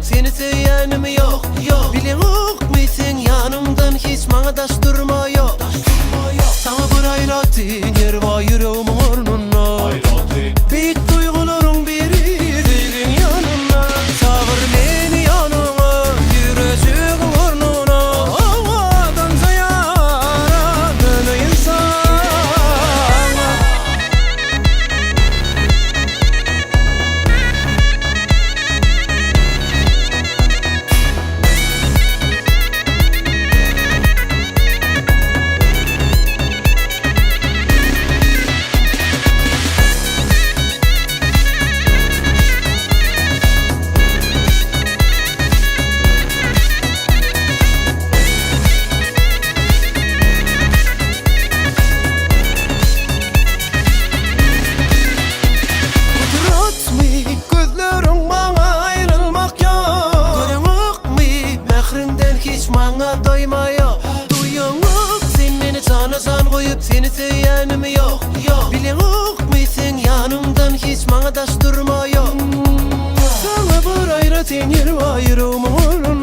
seni söyleyenim yok. Bilin okmuysun yanımdan hiç bana taş durma yok. Sana bir hayratın yer var yüreğimin ornuna. Büyük duyguların biri değilin yanına. Çağır beni yanına, yüreğin ornuna. Havadan sayara dön insan. Bana doymaya duyuyoruk senin çanasan koyup seni söyleyenim yok. Bilin okmuysun yanımdan hiç bana taş durma yok. Sana bir hayratın yer var yüreğimin ornuna.